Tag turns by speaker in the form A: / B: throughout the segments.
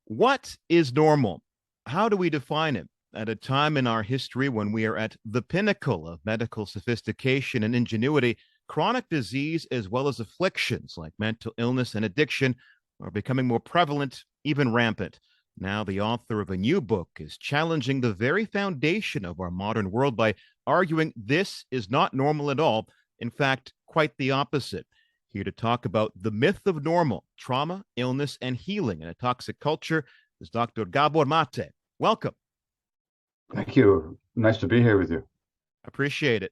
A: What is normal? How do we define it? At a time in our history when we are at the pinnacle of medical sophistication and ingenuity, chronic disease as well as afflictions like mental illness and addiction are becoming more prevalent, even rampant. Now, the author of a new book is challenging the very foundation of our modern world by arguing this is not normal at all. In fact, quite the opposite. Here to talk about the myth of normal, trauma, illness, and healing in a toxic culture is Dr. Gabor Maté. Welcome.
B: Thank you. Nice to be here with you.
A: Appreciate it.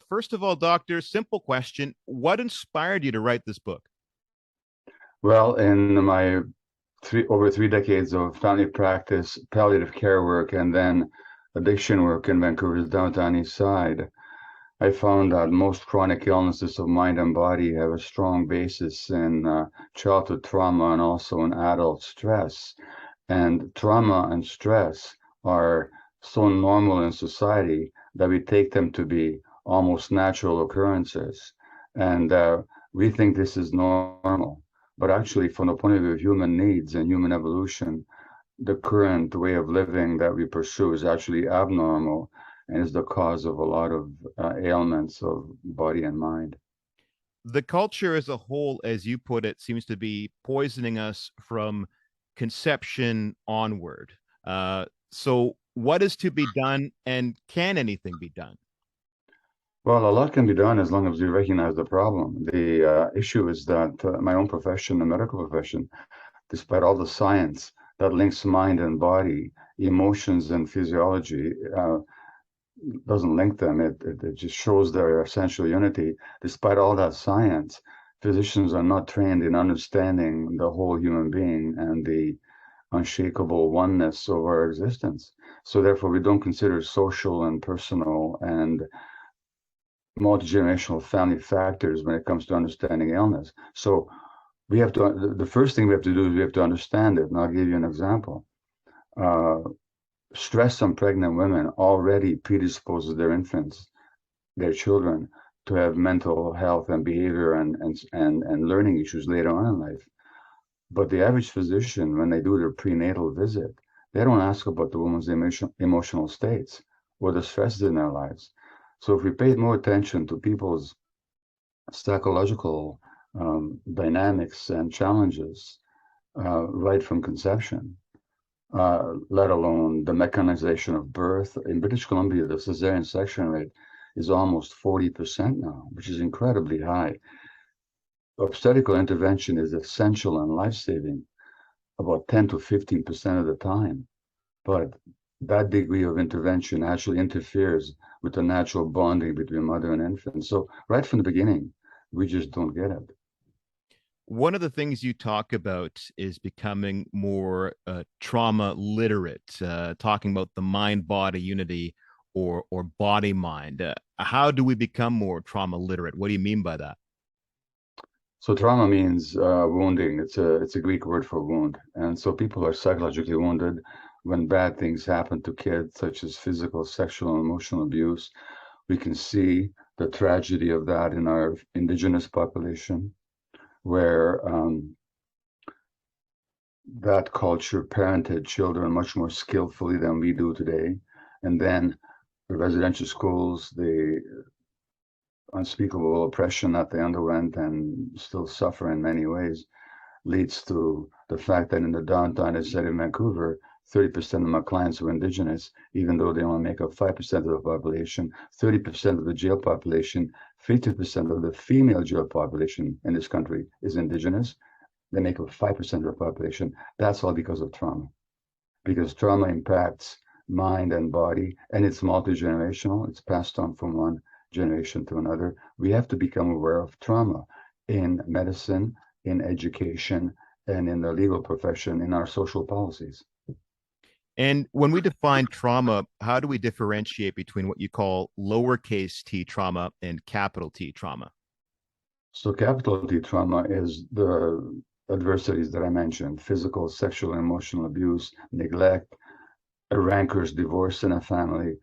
A: First of all, doctor, simple question. What inspired you to write this book?
B: Well, in my over 3 decades of family practice, palliative care work, and then addiction work in Vancouver's downtown east side, I found that most chronic illnesses of mind and body have a strong basis in childhood trauma and also in adult stress. And trauma and stress are so normal in society that we take them to be almost natural occurrences. And we think this is normal. But actually, from the point of view of human needs and human evolution, the current way of living that we pursue is actually abnormal and is the cause of a lot of ailments of body and mind.
A: The culture as a whole, as you put it, seems to be poisoning us from conception onward. So, what is to be done, and can anything be done?
B: Well, a lot can be done as long as we recognize the problem. The issue is that my own profession, the medical profession, despite all the science that links mind and body, emotions and physiology, doesn't link them. It just shows their essential unity. Despite all that science, physicians are not trained in understanding the whole human being and the unshakable oneness of our existence. So therefore, we don't consider social and personal and multi-generational family factors when it comes to understanding illness. So we have to, the first thing we have to do is we have to understand it. And I'll give you an example. Uh, Stress on pregnant women already predisposes their infants, their children, to have mental health and behavior and learning issues later on in life. But the average physician, when they do their prenatal visit, they don't ask about the woman's emotional states or the stresses in their lives. So if we paid more attention to people's psychological dynamics and challenges right from conception, let alone the mechanization of birth. In British Columbia, the cesarean section rate is almost 40% now, which is incredibly high. Obstetrical intervention is essential and life-saving about 10 to 15% of the time, but that degree of intervention actually interferes with the natural bonding between mother and infant. So right from the beginning, we just don't get it.
A: One of the things you talk about is becoming more trauma literate, talking about the mind body unity or body mind. How do we become more trauma literate? What do you mean by that?
B: So trauma means wounding. It's a Greek word for wound, and so people are psychologically wounded when bad things happen to kids, such as physical, sexual, and emotional abuse. We can see the tragedy of that in our indigenous population, where that culture parented children much more skillfully than we do today, and then the residential schools, the unspeakable oppression that they underwent and still suffer in many ways leads to the fact that in the downtown city of Vancouver, 30% of my clients were indigenous, even though they only make up 5% of the population, 30% of the jail population, 50% of the female jail population in this country is indigenous. They make up 5% of the population. That's all because of trauma, because trauma impacts mind and body, and it's multi-generational. It's passed on from one generation to another. We have to become aware of trauma in medicine, in education, and in the legal profession, in our social policies.
A: And when we define trauma, how do we differentiate between what you call lowercase t trauma and capital T trauma?
B: So capital T trauma is the adversities that I mentioned: physical, sexual, and emotional abuse, neglect, a rancorous divorce in a family,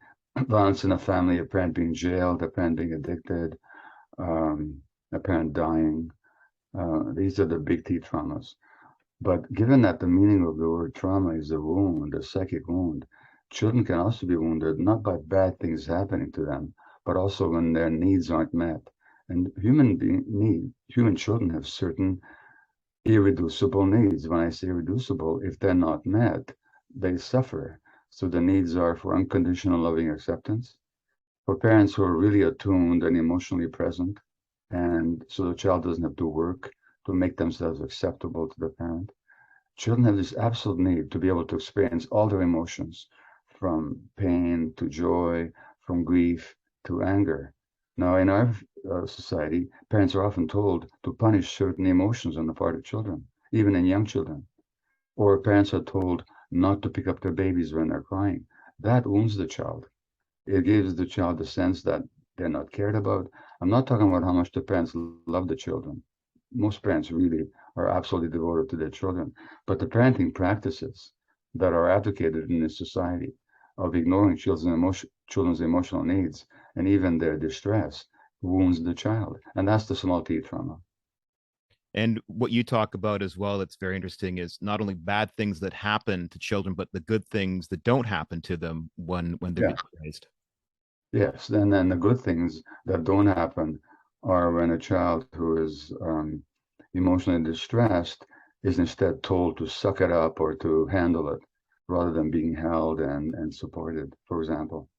B: violence in a family, a parent being jailed, a parent being addicted, a parent dying. These are the big T traumas. But given that the meaning of the word trauma is a wound, a psychic wound, children can also be wounded not by bad things happening to them, but also when their needs aren't met. And human children have certain irreducible needs. When I say irreducible, if they're not met, they suffer. So the needs are for unconditional loving acceptance, for parents who are really attuned and emotionally present, and so the child doesn't have to work to make themselves acceptable to the parent. Children have this absolute need to be able to experience all their emotions, from pain to joy, from grief to anger. Now, in our society, parents are often told to punish certain emotions on the part of children, even in young children. Or parents are told not to pick up their babies when they're crying. That wounds the child. It gives the child the sense that they're not cared about. I'm not talking about how much the parents love the children. Most parents really are absolutely devoted to their children. But the parenting practices that are advocated in this society of ignoring children's emotional needs and even their distress wounds the child. And that's the small t trauma.
A: And what you talk about as well, that's very interesting, is not only bad things that happen to children, but the good things that don't happen to them when they're
B: Yeah.
A: being raised.
B: Yes. And then the good things that don't happen are when a child who is emotionally distressed is instead told to suck it up or to handle it rather than being held and supported, for example.